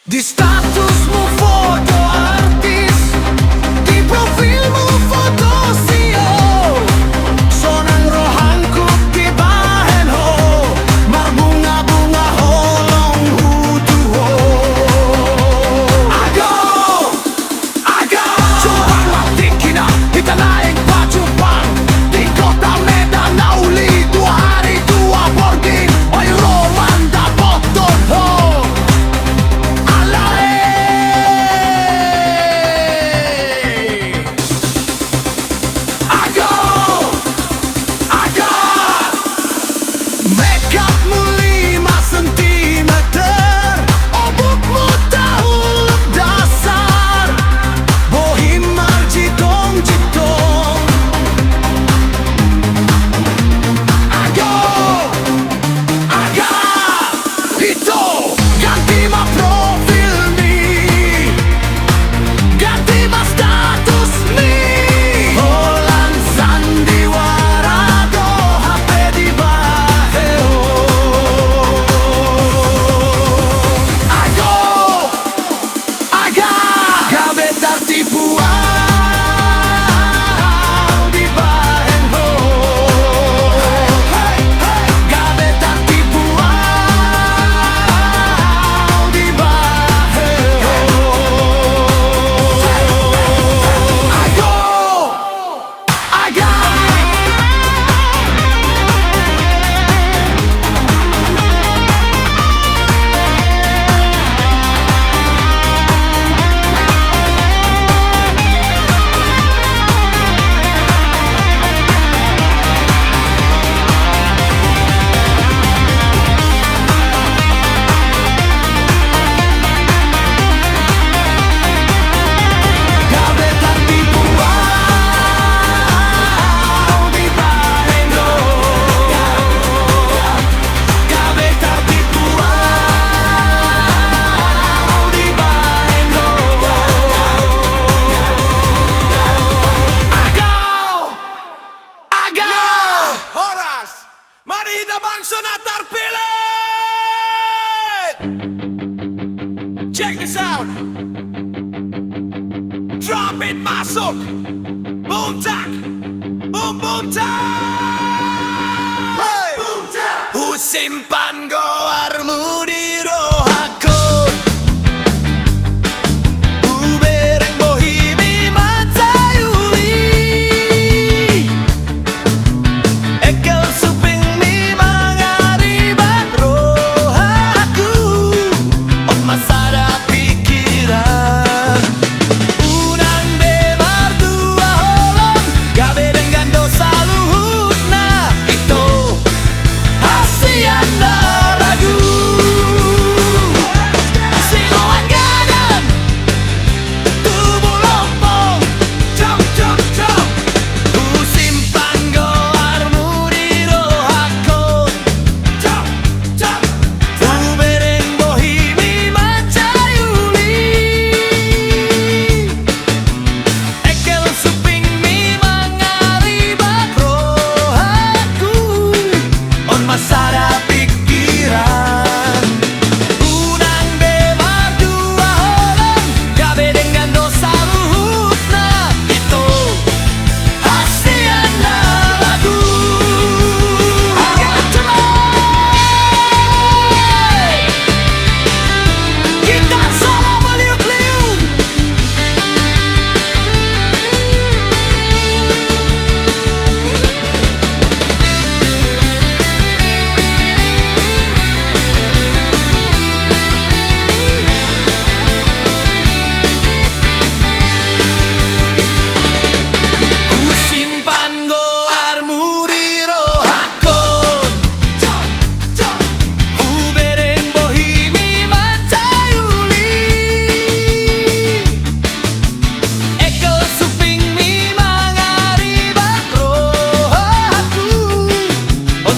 Di statusmu foto artis, di profilmu foto CEO. Sonang rohanku di bahen ho, marbunga-bunga holong hutuho. Ago, Jombang mati kina, kita naik pacupan di kota Medan Nauli. 2 hari 2 boarding, oi roman dapat ho. Makeupmu 5 sentimeter, obukmu tahu lep dasar, bohim marjidong-jidong. Hito, ganti ma profil nih, ganti ma status nih. Holan sandiwara do HP di baheo. Gabe tertipuan di bahenho. Gabe tertipuan di bahenho. Horas, mari kita bangsa terpilih. Check this out. Drop it masuk. Boom tak, boom tak. Boom tak. Simpan goarmu di rohaku.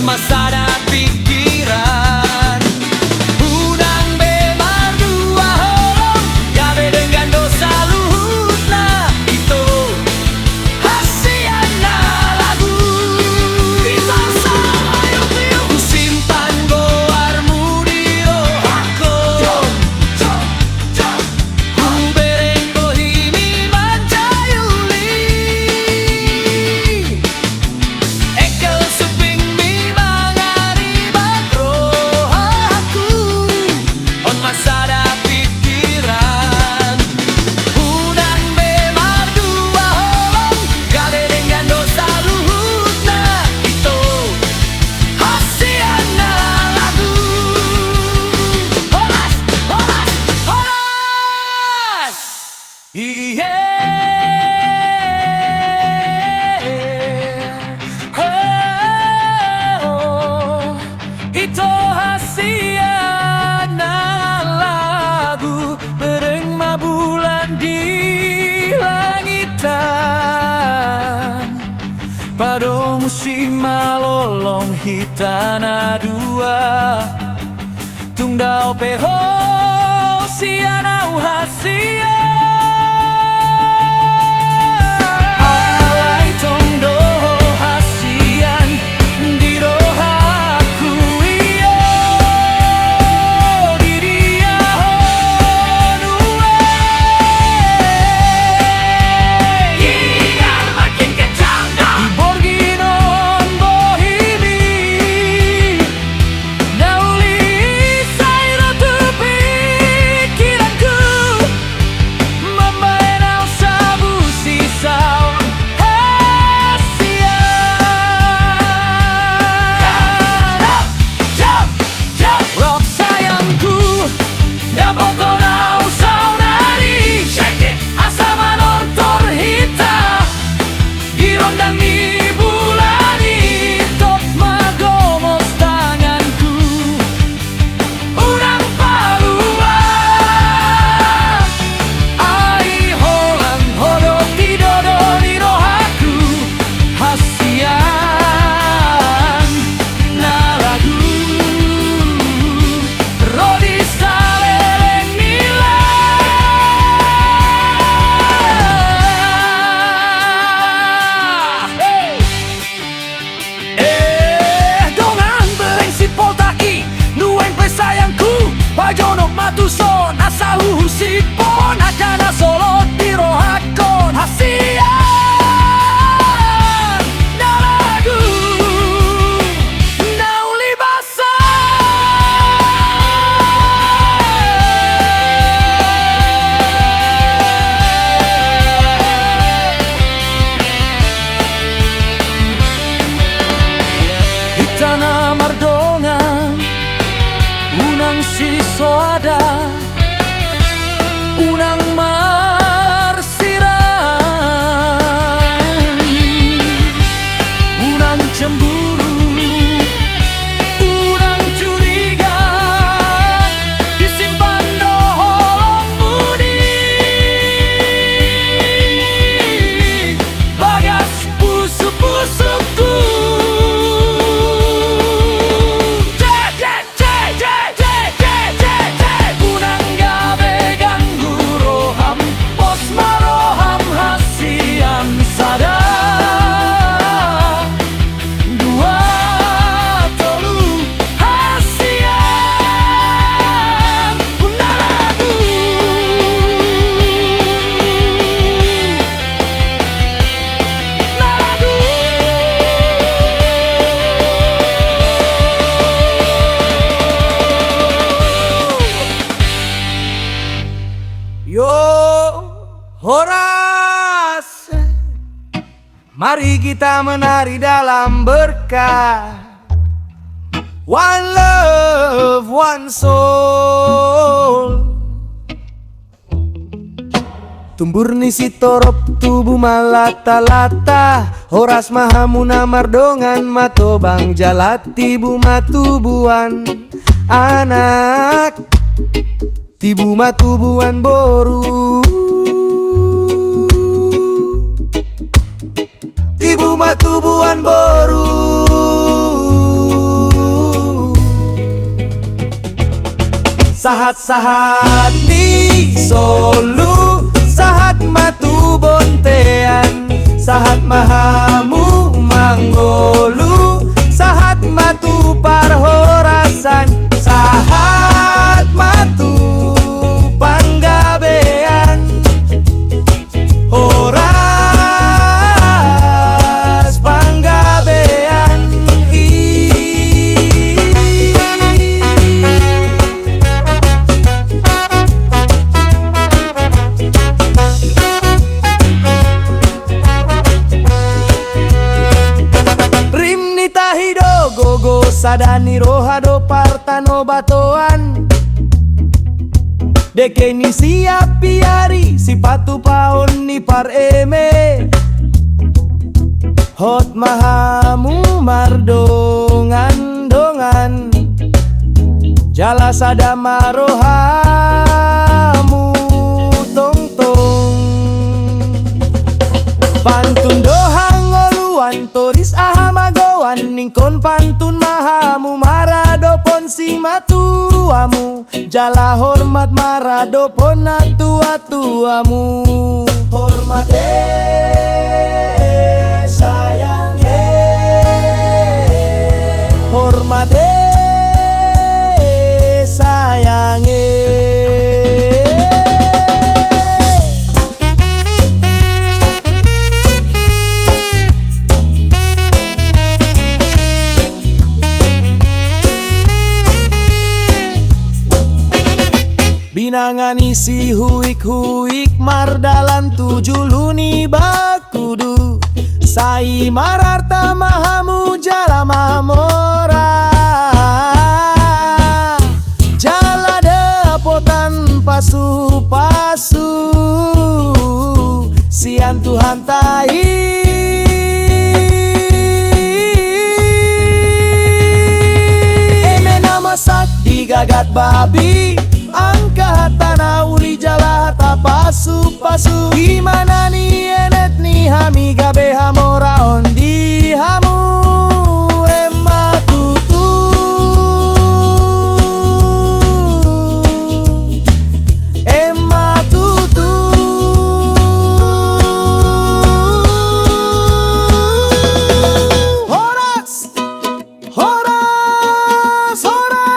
Masada pikiran hitana dua tung dao peho siana uhasia alai tong doho hasian di rohaku iyo di dia honue Ikan makin kencang di Borginon Bohimi nauli sairo tu pikiranku memain sabu sisau rock sayangku dapat kau saudari asa menonton hita dirondang di bulani tot magomos tanganku urang palua ai holang hodok tidodo di rohaku hasian na lagu rodi saleleng nila dongan beleng si potaki nueng pe sayangku pajonok matuson asahu sipon akana solo di rohakon hasian na lagu nauli Hitana mardongan unang sisoada unang marsiran unang cemburu unang curiga disimpan doholong mudi bagas pusuk-pusukku unang gabe ganggu roham pos maroham hasian sada dua tolu hasian unalagu nalagu yo horas mari kita menari dalam berkah one love one soul tumbur nisi torop tubuh malata-lata horas mahamuna mardongan mato bang jalati buma tubuan anak tibu matubuan boru tibu matubuan boru sahat-sahat ni solu sahat matu bontean sahat mahamu manggolu sahat matu parhorasan sahat matu panggabean horas panggabean rim nitahido gogo sadani rohado partano batoan deke ni siap piari si patu paon ni par eme hot mahamu mardongan dongan jala sada marohamu tong tong pantun dohang oluan toris ahamagoan Kawan ningkon pantun mahamu marado pon si matuamu, jala hormat marado pon tua-tuamu. Hormat sayang hormat sayang binangani si huik-huik mardalan tujuh luni bakudu, sai mararta mahamu jala mahamora, jala depotan pasu-pasu sian Tuhan tai. Emena masak digagat babi, angkat tanah uli jala hata pasu-pasu. Gimana ni enet ni hami gabe hamora ondi hamu emma tutu. Emma tutu. Horas, horas, horas.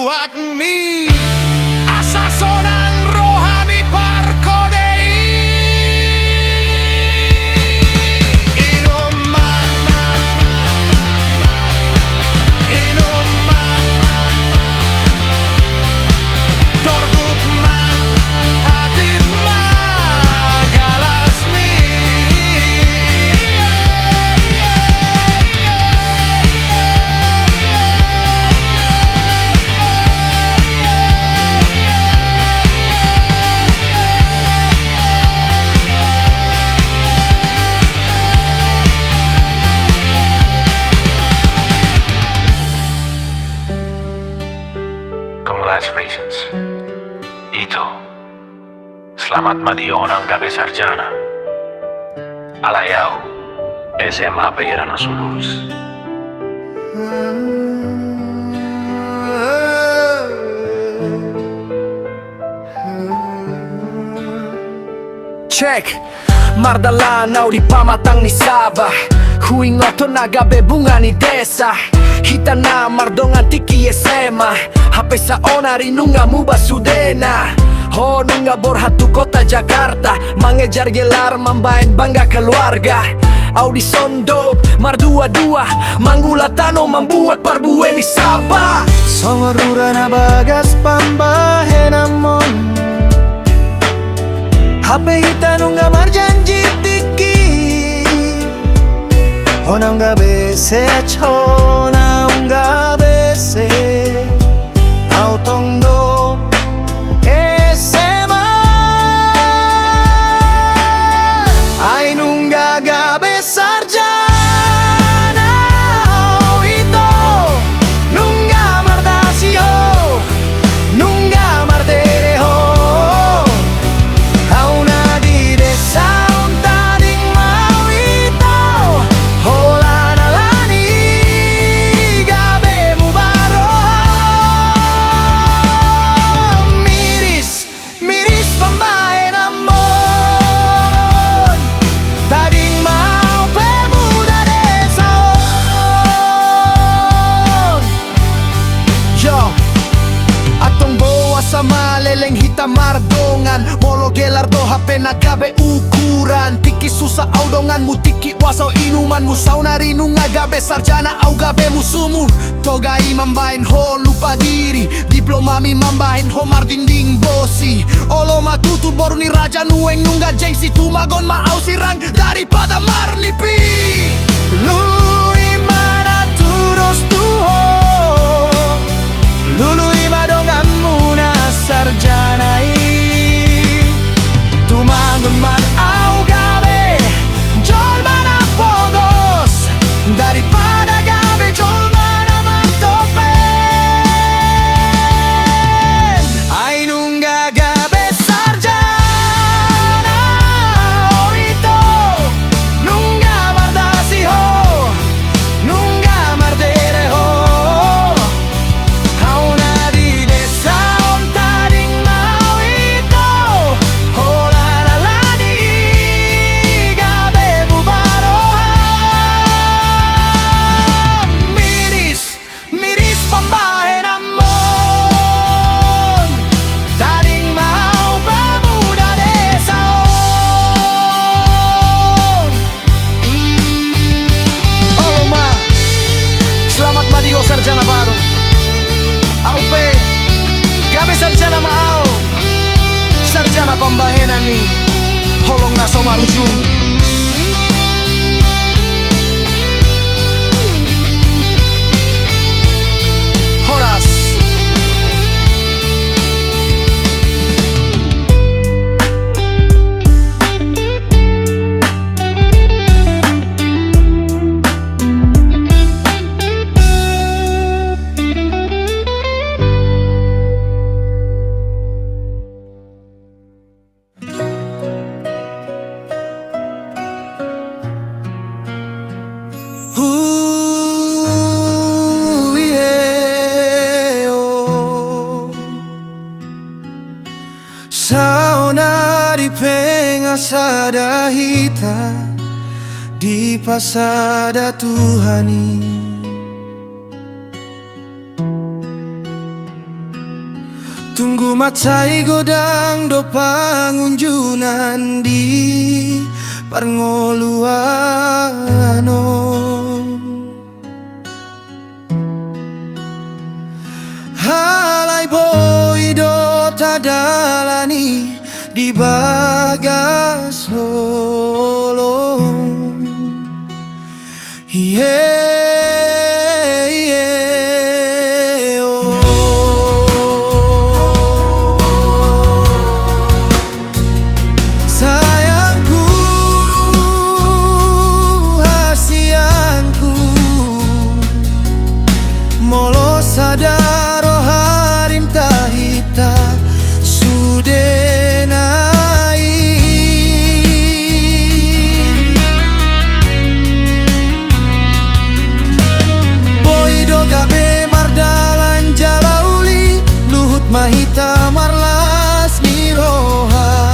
Tuakmi asasonan rohani parkodei Inuman Inuman Tordukman Hadirma Galasmi Congratulations. Ito, selamat madionang gabi sarjana. Alayaw, SMA Pagirana Sulus. Check! Mardalanaw di pamatang ni Sabah Huingoto nagabe bunga ni desa Hita na mardongan tiki SMA Hape sa onari nunga muba sudena Ho nunga borhatu kota Jakarta Mengejar gelar membain bangga keluarga Audison dope, mardua-dua Manggulatano membuat parbue di Sabah Songarura na bagas pambahen amon Hape hita nunga marjanji tiki Hona unga bese chona unga bese Autondo SMA Ay nunga gabe sarjana Ito nunga mardasio Nunga mardereho Auna di desa untaning mau ito Hola nalani gabe mubaro Miris, miris pambahe namon Tading mau pemuda desaon Yo, atong bawa sa maleleng hita mardongan Molo gelardo hape nagabe ukuran Tiki susa audongan mu tiki wasaw inuman mu Sauna rinung agabe sarjana au gabe musumun Togai mambahin ho lupa diri Diplomami mambahin ho mardinding bosi Olo matutu boru ni raja nueng nungga jengsi Tumagon maau sirang daripada marlipi Lui mana turos tuho Lului madongan muna sarjanai Tumangun man au gabe Jol mana pogos Daripada gabe jol mana mantopen Ay nunga gabe sarjana Oh ito Nunga mardasi ho Nunga mardere ho Hauna di desa ontaring mau ito Hola nalani gabe bubaro Miris, miris pambahe namon Taring mau pemuda desaon Oh ma, selamat madio sarjana baru Aupe, gabe sarjana mau Sarjana pambahenan ni Holong na somarujung Horas Sauna di pengasada hita Di pasada Tuhani Tunggu macai godang do pangunjunan di parngoluano. Halai boy do tadalani di bagas holong. Sayangku, hasianku, molo sadaro harim tahita sudenai. Boy do gabe mardalan jalauli, luhut mahita marlas miroha.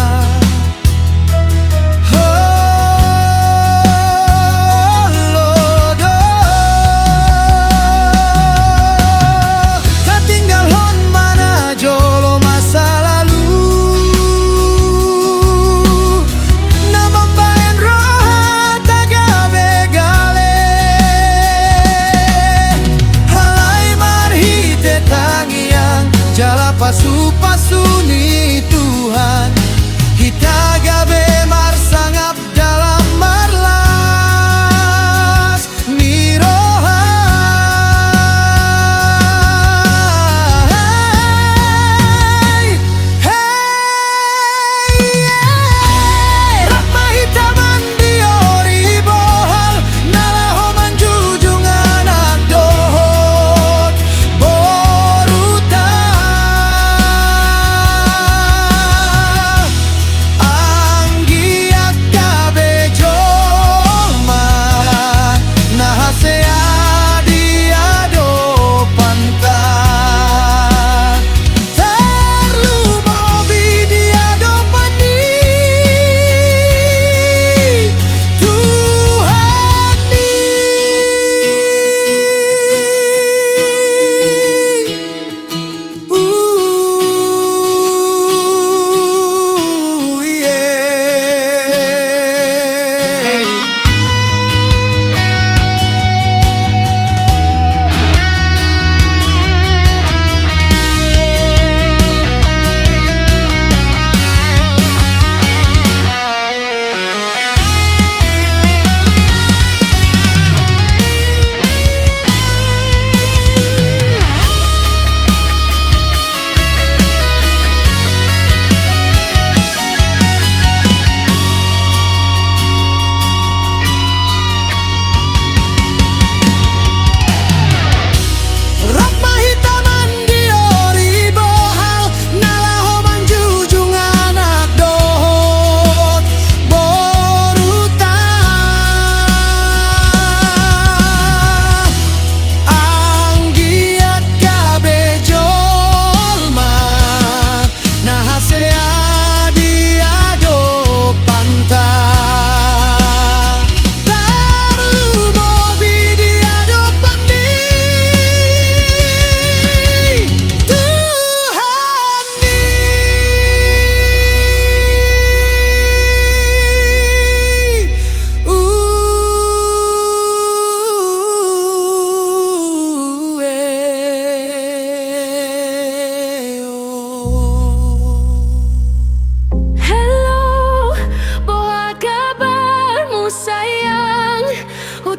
Pasu-pasu ni Tuhan, kita gabe marsangap dalam marlas miroha. Hey, hey, yeah. Ratma hitaman diori bohal, nalaho manjujung anak dohot boruta.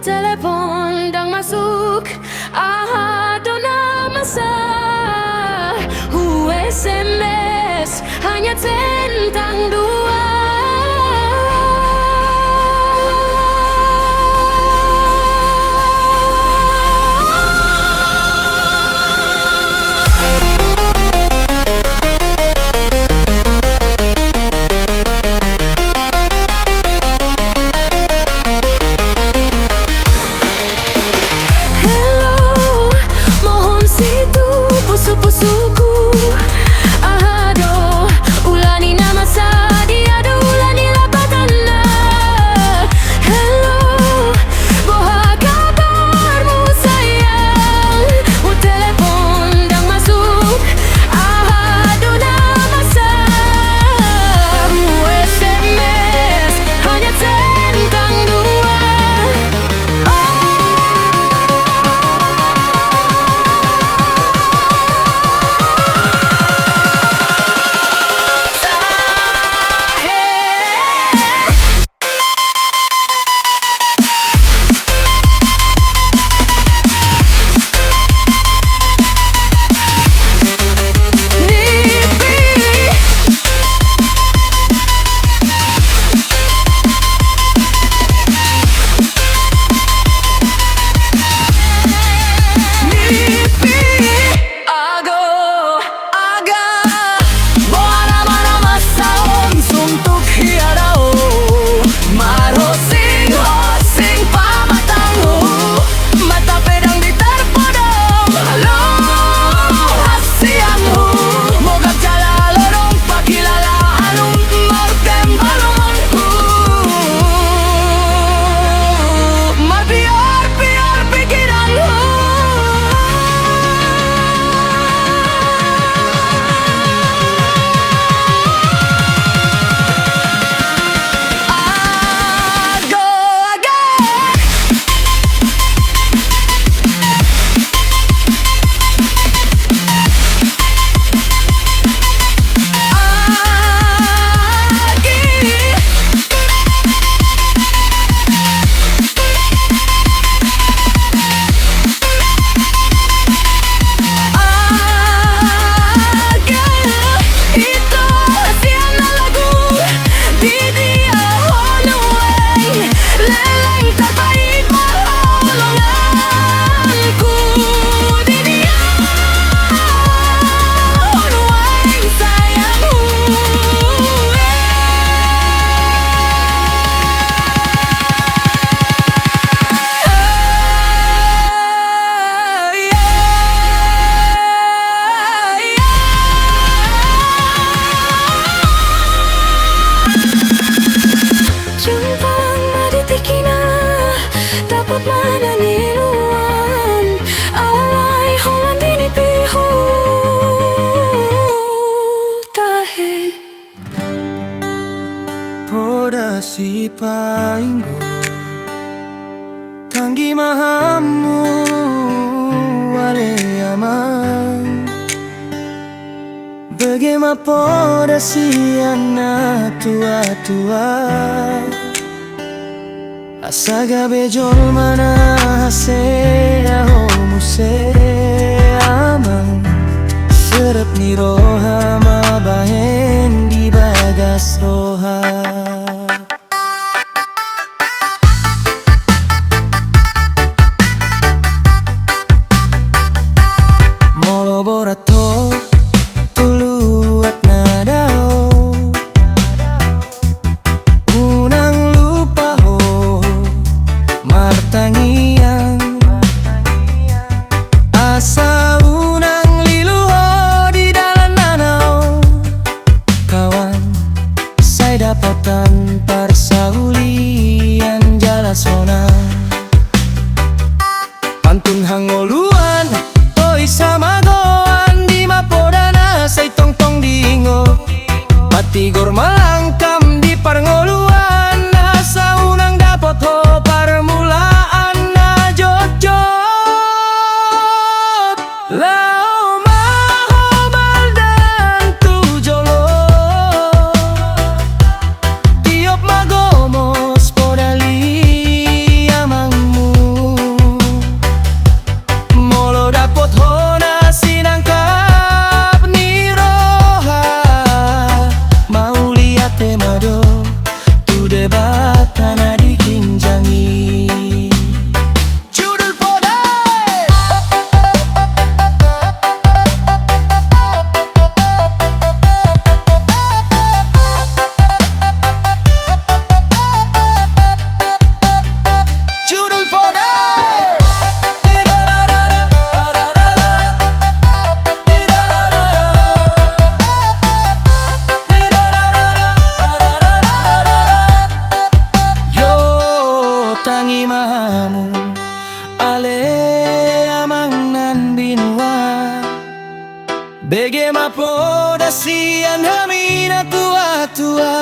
Telepon dang masuk, ahadona masa SMS hanya tentang dua. Pusu-pusuku, ahado ulani nama sad si painggo Tanggi mahamu wale amang Bagaimana poda si anak tua-tua Asa gabe jol mana hase aho muse amang Serep ni roha mabahen di bagas roha Molo borato tuluat nadao Unang lupa ho martangian Asa unang liluho di dalam nanau Kawan saya dapatan persaulian jalasona Pantun hangoluan Oi sama goan di mapodana say tong-tong dingo Patigor malangkam di parngoluan Asa unang dapot ho parmulaan na jojot Lao maho baldan tujolo Tiop magomos podali amangmu Molo dapot hona sinangkap ni roha Mau lihat temado tu debat tanah dikinjangi Judul podai Judul podai Yo tangi mahamu ale amang nan binua Bege mapoda sian hamina tua-tua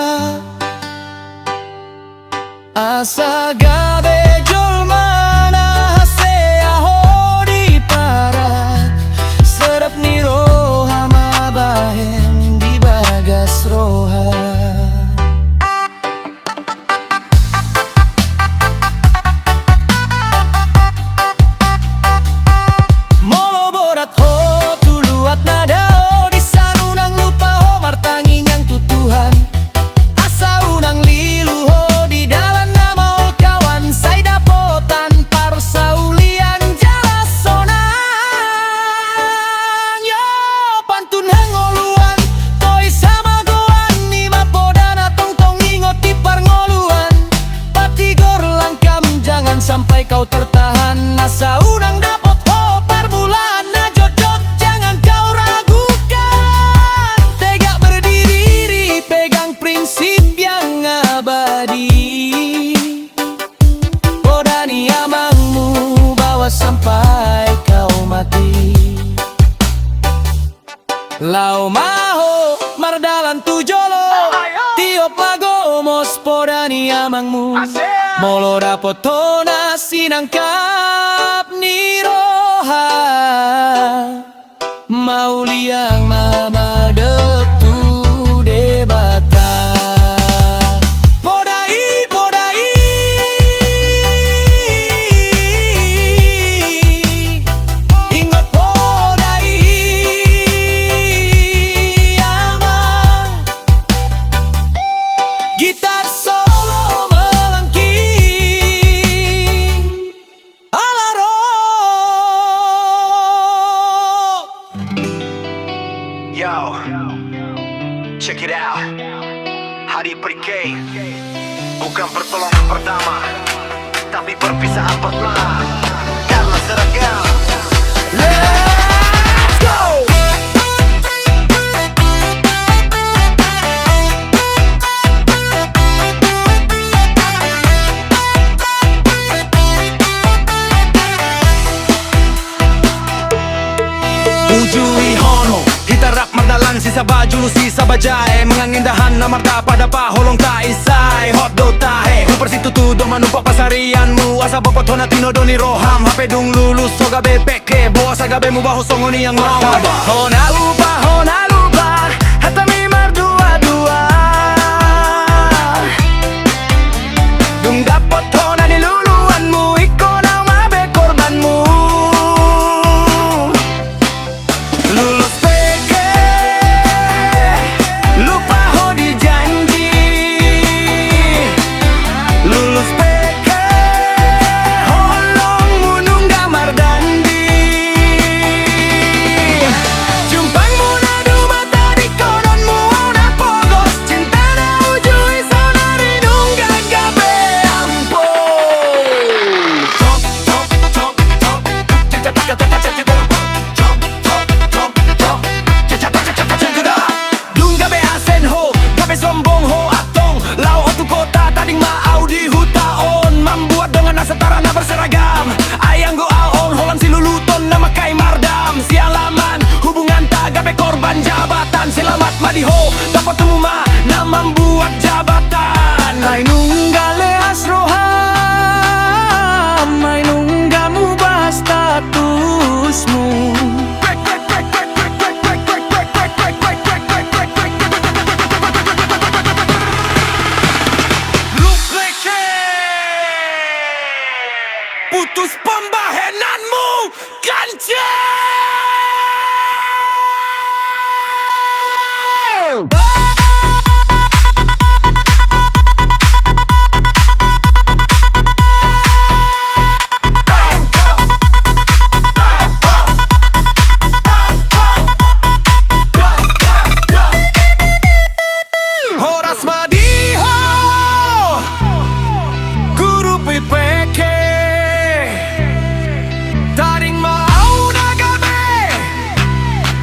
Asa gabe jol mana hase aho di parat Serap ni roha mabahen di bagas roha Molo borat ho tuluat nadao di sanunang lupa ho martangi yang tutuhan Asa unang lilu ho di dalam nama ho kawan say dapotan parsaulian jalasonan Yo pantun hangoluan toy sama goan ni mapodana tong-tong ingot di parngoluan Patigor langkam jangan sampai kau tertahan Asa unang dapot ho parmulaan na jojot jangan kau ragukan Tegak berdiri pegang prinsip yang abadi Podani amangmu bawa sampai kau mati Lau maho mardalan tujolo Tiop magomos podani amangmu Molo dapot tona sinangkap ni roha Mau liang mamadep tu debata Podai, podai Ingat podai amang Gitar solo melengking Alaro Yo, check it out. Hari Perikay bukan pertolongan pertama, tapi perpisahan pertama karena seragam. Let's go! Ujui hono, kita rap mardalan sisa baju sisa bajai mengangindahan na marta pada paholong ta isay hotdog tahe Lupersitu tu do manumpak pasarianmu asa bopot hona tino doni roham hape dung lulus so gabe peke boa sa gabe mu baho songoni yang ngong hona lupa hata mi mardua-dua dung dapot hona niluluanmu iko na mabe korbanmu lulus peke lupa ho di janji lulus peke holong munung gamar dandi jumpangmu na duma tadi kononmu na pogos cinta na ujui sonari nung gagabe ampo dung gabe asen ho gabe sombong ho atong lau otu kota tading maau di hutaon membuat dengan setara na berseragam ayang go aon holang siluluton na makai mardam sialaman hubungan tak gabe korban jabatan selamat madiho dapat tumuma na membuat jabatan ay nunggale asroham ay nunggamu bahas statusmu putus pembahenanmu kancil Horas madiho guru pipeke taring mau na gabe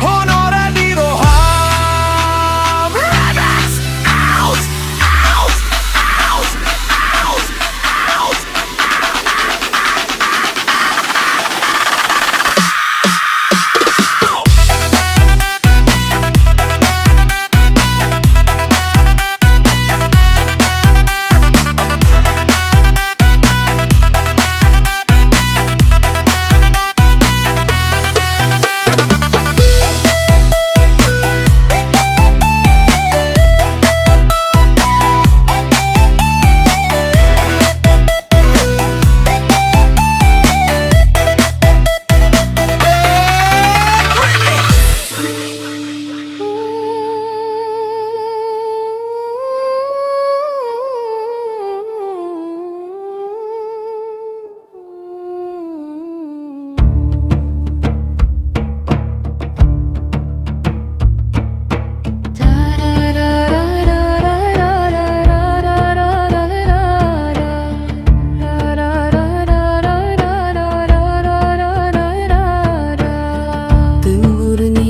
honora di roham Radas out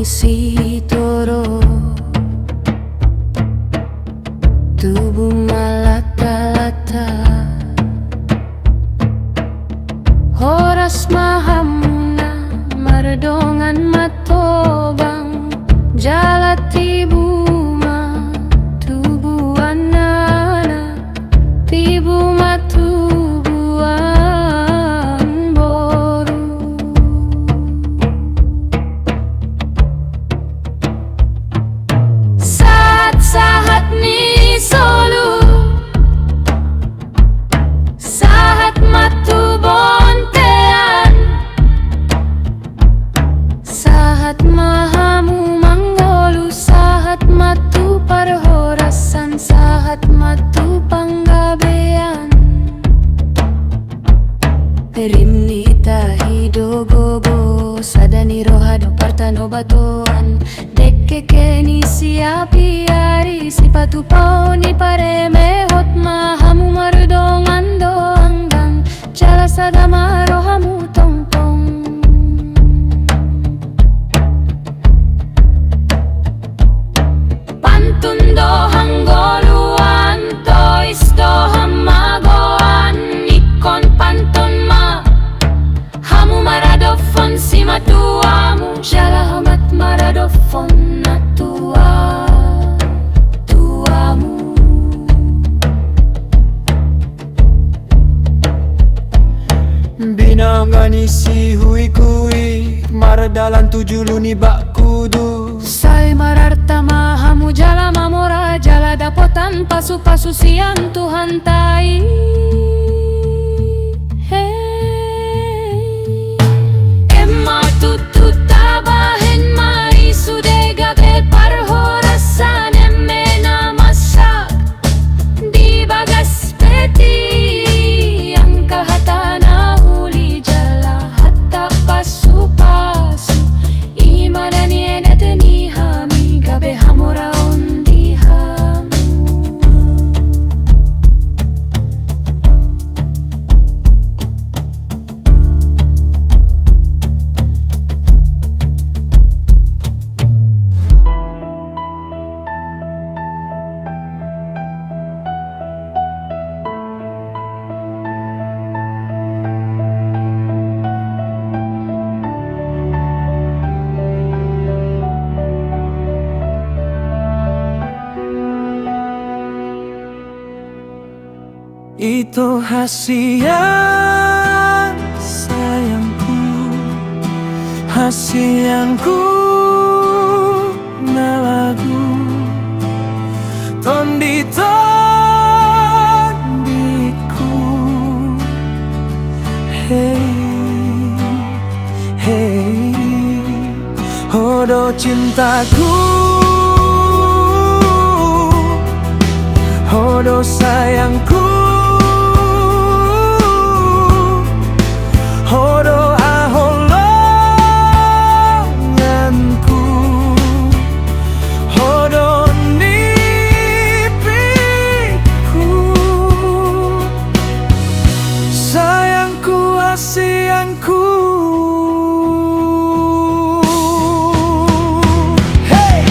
si toro tubuh malata-lata horas mahamna mardongan matobang jalati buma tubuhan nana tibu matubuhan boru sahat ni solu sahat matu bontean sahat mahamu manggolu sahat matu parhorasan sahat matu panggabean rimni tahi dogogo sadani rohado partano batoan dekke keni siapi ari sipatu pau ni pareme hot mahamu mardongan doanggang jala sadama rohamu tongtong pantun dohang goluan tois dohang magoan ikon pantun ma hamu maradofon si matuamu jala hamat maradofon natua dalan tuju luni bak kudu. Sai marartama hamu jala mamora jala dapotan pasu-pasu sian Tuhan tai. Emma tutu tabahen mai sudega be parhorasan emmena masak di bagas peti yang kahatana uli jala hatta pasu-pasu imana ni eneteni hami gabe hamora undi hamu. Itu hasian sayangku, hasianku na lagu tonditku. Hey, hey, hodo cintaku, hodo sayangku, hodo aholonganku, hodo nipiku, sayangku hasianku. Hey!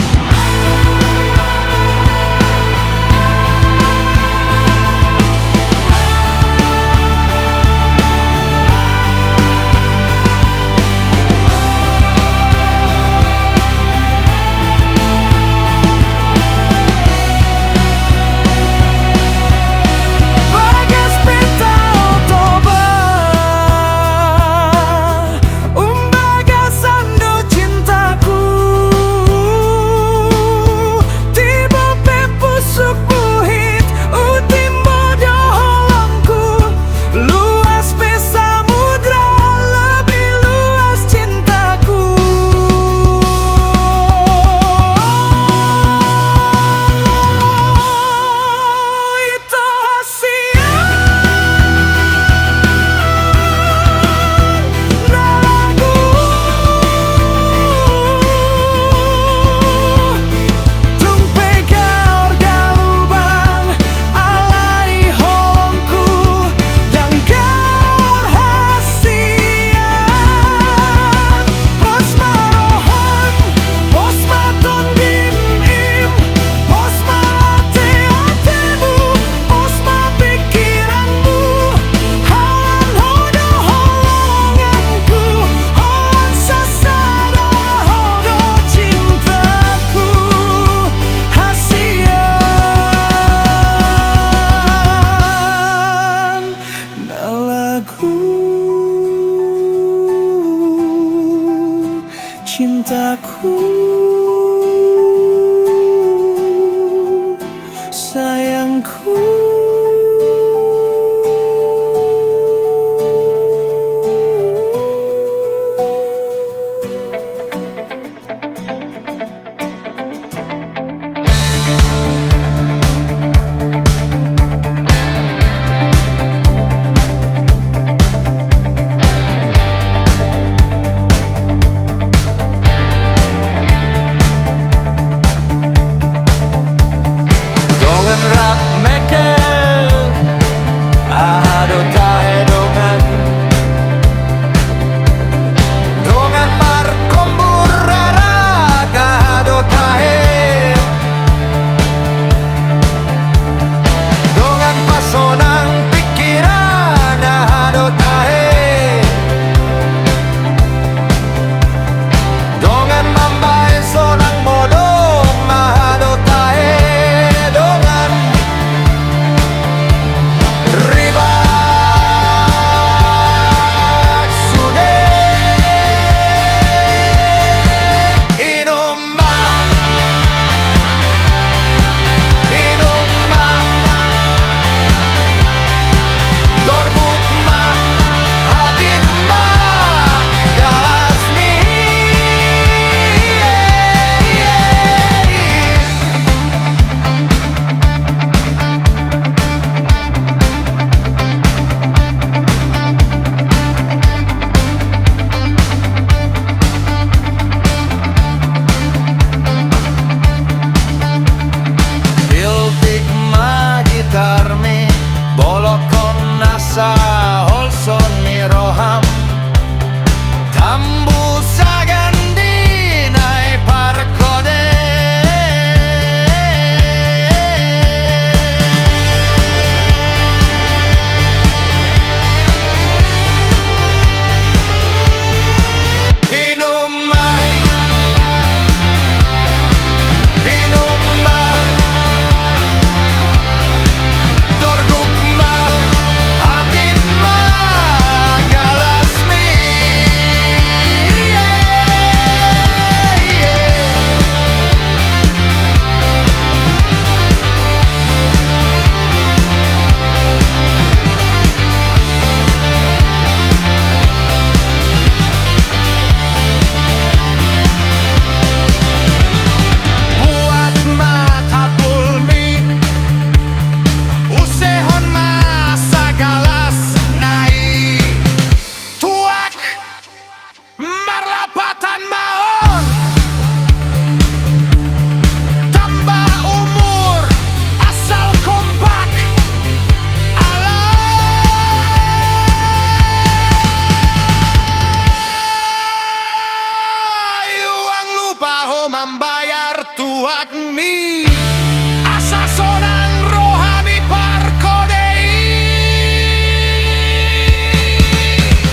Asa sonang rohani parkodei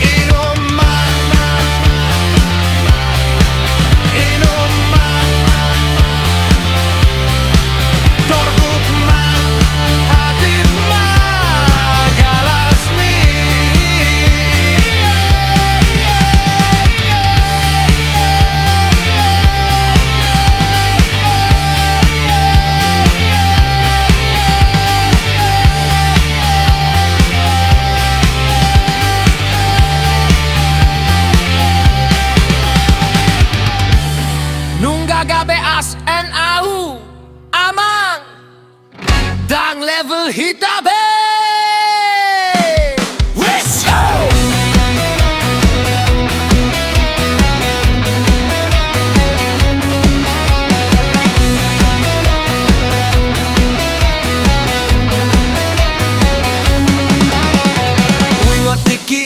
Inuman Torbukman Hadirma Galasmi Nunga gabe as en au Amang Dang level hitabe Let's go! Wingot tiki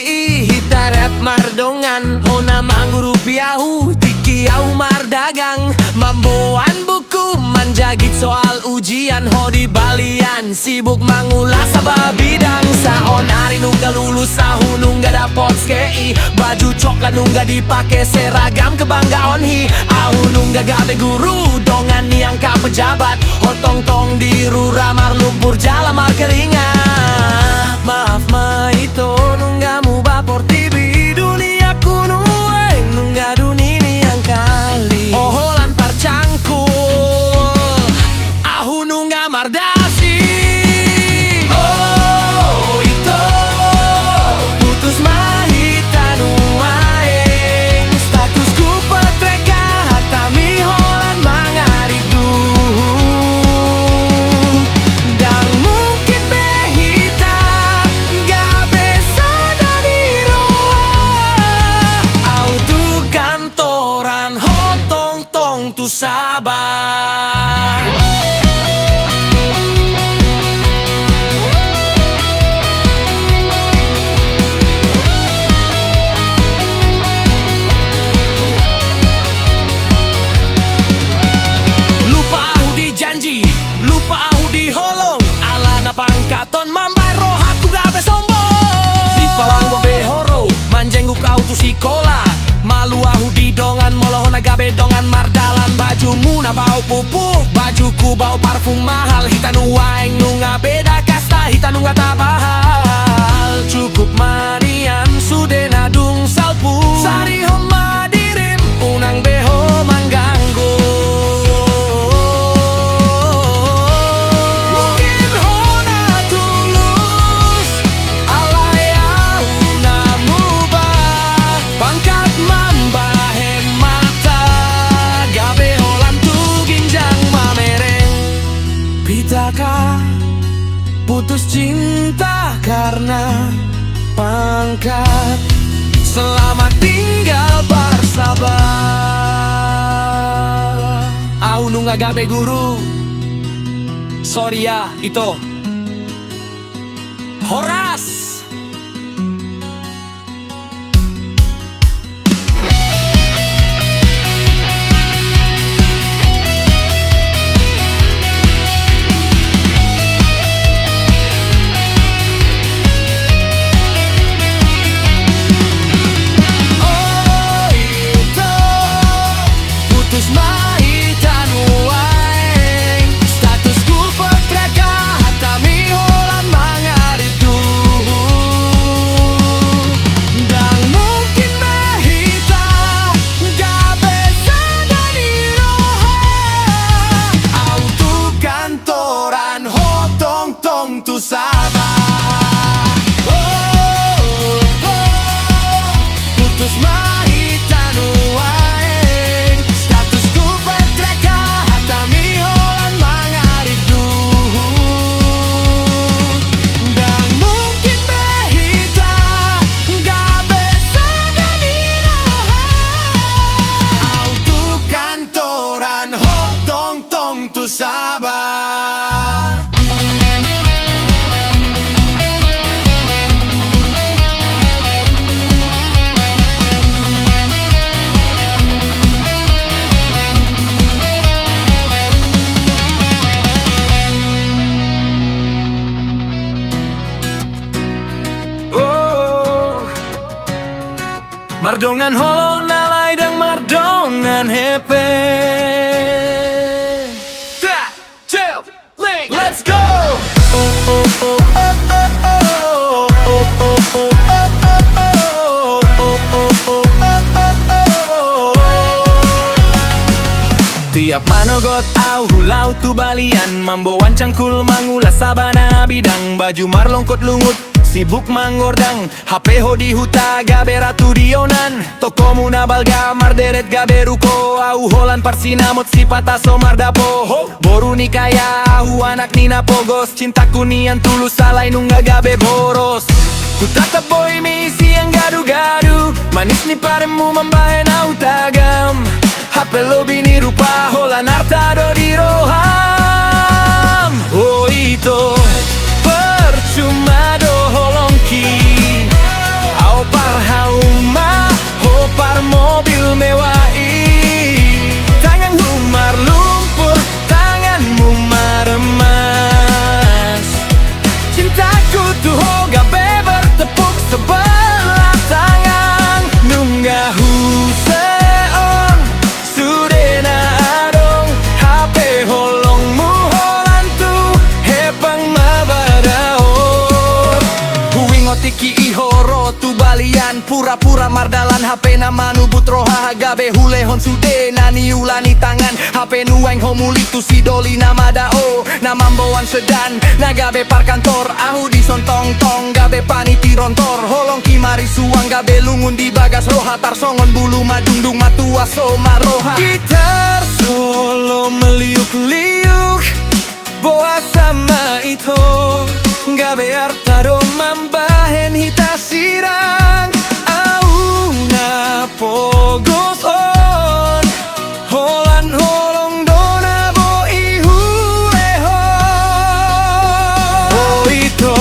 hitaret mardongan Ona manggu rupiahu tiki au mardagang Mamboan buku manjagit soal ujian Hodi balian sibuk mangulas sabab bidang Saon hari nungga lulus sahu nungga dapot skei Baju coklat nungga dipake seragam kebanggaan hi Ahu nungga gabe guru dongan yang ka pejabat Hotong tong di ruramar lumpur jalamar keringat Maaf ma itu nungga mu bapor tibi dunia kuno nungga dunini yang kali Oholan parcangkul Ahu nungga mardasi Oh itu putus mahitan uaeng Statusku petreka hatami holan mangaridu Dan mungkin behita gak bisa dari roa Auto kantoran hotong tong tu sabar Lupa aku di janji, lupa aku di holong Alana pangkaton mambai rohaku gabe sombong Di palang bobe horo, manjengguk kau tu sikola Malu aku di dongan, moloh gabe dongan mardalan Bajumu na bau pupuk, bajuku bau parfum mahal Hita nuaeng nunga beda kasta, hita nunga tabahal Cukup manian, sude nadung salpu Sari homa dirim, unang beho mengganggu Mungkin hona tulus, alayau namubah Pangkat mambahem mata, gabe holan tu ginjang mamereng Pitaka putus cinta karena pangkat Selamat tinggal bersabar Aku nunga gabe guru Sorry ya, itu Horas Oh itu putus mahitan uaeng Statusku petreka hatami holan mangaridu Dan mungkin behita gak bisa dari roha Auto kantoran hotong tong tu sabar Putus mahitan uaeng Statusku petreka hatami holan mangaridu Dan mungkin behita gak bisa dari roha Auto kantoran hotong tong tu sabar Mardongan holo nalai dan mardongan hepe. Let's go! Tiap manogot au hulau tu balian, mamboan cangkul mangulas sabana bidang, baju marlongkot lungut sibuk mangordang, HP hodi huta gabe ratu dionan, toko muna balga marderet gabe ruko, au holan parsinamot sipata somar dapo, boru nikaya au anak nina pogos, cintaku nian tulus salai nungga gabe boros. Ku tatap boy misi yang gadu-gadu, manis ni paremu membahen au tagam, HP lo bini rupa holan harta do di roham. Oh itu percuma do holongki, au par hauma, ho par mobil mewah i, tangan humar lumpur, tanganmu maremas. Cintaku tuh hoga bertepuk sebelah tangan, nunggah huseon sudena adong, HP holongmu holantu hepang mabadaor. Huwing otiki ihoro tu balian, pura-pura mardalan HP nama nubut roha gabe hulehon sude nani ulani tangan, HP nueng homuli tu sidoli nama dao, nama mboan sedan nagabe par kantor, ahu disontong tong gabe paniti rontor, holong kimari suang gabe lungun di bagas roha, tar songon bulu madundung matua soma roha. Gitar solo meliuk-liuk, boa sama itu gabe artado mambahen hita sirang, au na pogos on holan holong dona bo ihuleho. Oh itu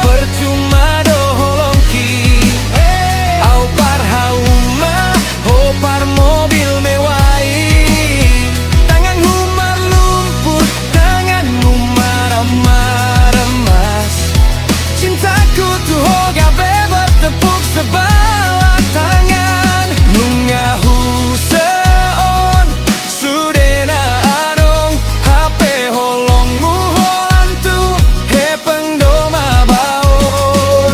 percuma do holongki, au par hauma, ho par mobil mewah, tangan humar lumpur, tanganmu maremas. Cintaku tuh hoga bertepuk sebelah tangan, nunggah huseon sudena adong, HP holongmu holantu hepeng doma baor.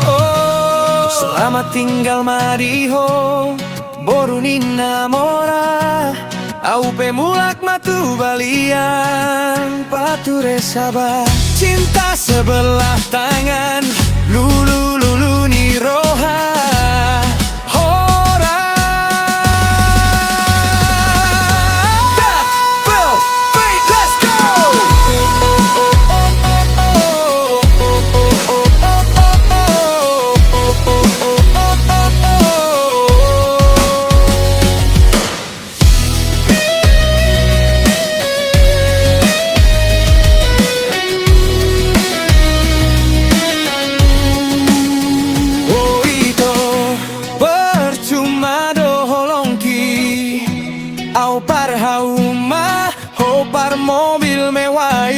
Oh, selamat tinggal mariho, boru nina mora, au pemulak matu balian, pature sabar. Cinta sebelah tangan, lulu lulu ni roha hora. Let's go! Au par hauma, ho par mobil mewah,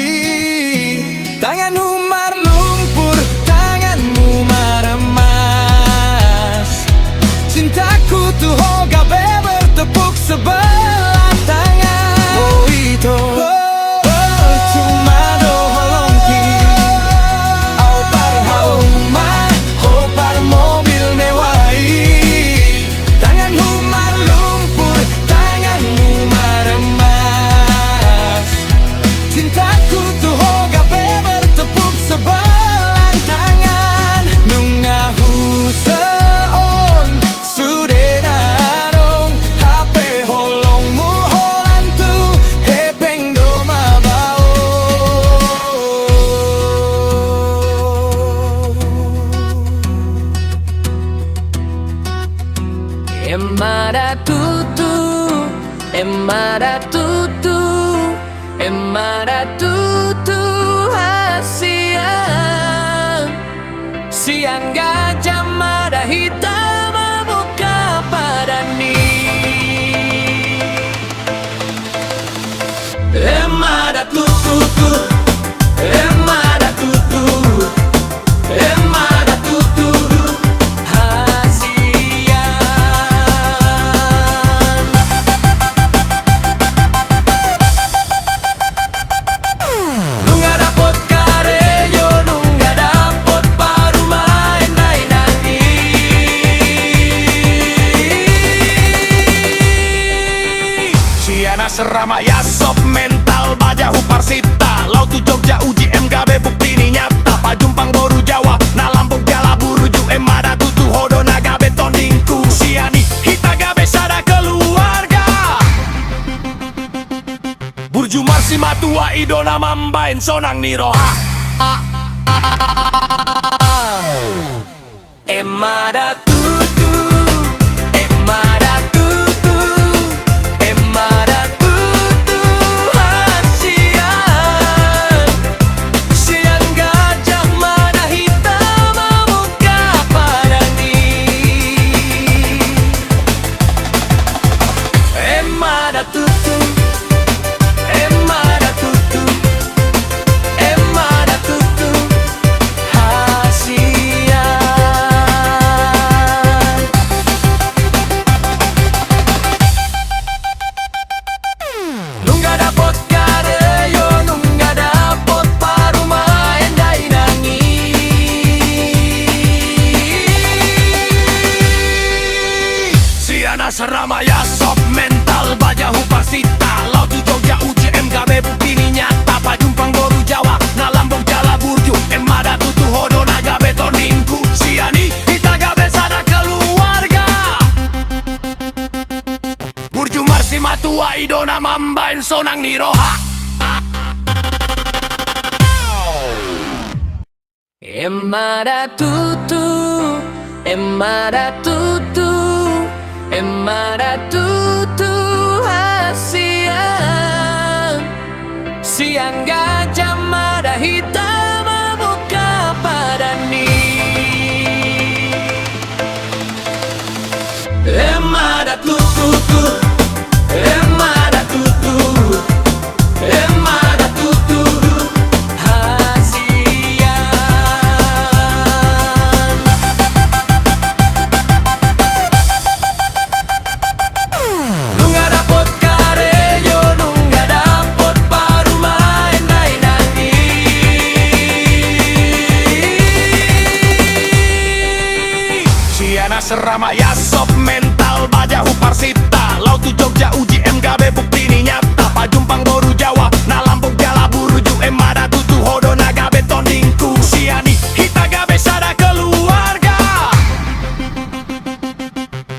tangan humar lumpur, tanganmu maremas. Cintaku tuh hoga bertepuk sebelah tangan. Oh itu percuma do holongki, au par hauma, ho par mobil mewah, tangan humar lumpur, tanganmu maremas. Cintaku tuh hoga bertepuk sebelah tangan, nunggah huseon sudena adong, HP holongmu holantu hepeng doma baor. Emada tutu, emada tutu, emada tutu hasiang, siang gajah mada hitam muka padani. Emada tutu, emada tutu, emada tutu hasia. Marsi matua idona mambain sonang niroha Emada tutu Emada tutu Emada tutu hasian Siang gajah mana hitam muka padani Emada tutu Emada tutu Emada tutu hasian Nungga dapot karyo nungga dapot paruma endai nangi Siana Seramaya sok mental bajahu pasita Laut Jogja UJM gabe bukti nyata pajumpang boru Jawa nalambong jala burju emada tutu hodo naga betoninku siani kita gabe sada keluarga burju Marsi matua idona mambain sonang niroha Emada tutu Emada tutu Emada tutu hasian Siang gajah mada hitam muka padani Emada tutu Emada tutu Emada tutu hasian Nungga dapot karyo nungga dapot paruma endai nangi Siana Seramaya sok mental bajahu parsita Laut Jogja UJM gabe bukti nyata pajumpang boru Jawa nalambong jala burju emada tutu hodo naga betoningku siani kita gabe sada keluarga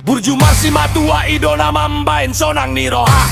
burju Marsi matua idona mambain sonang niroha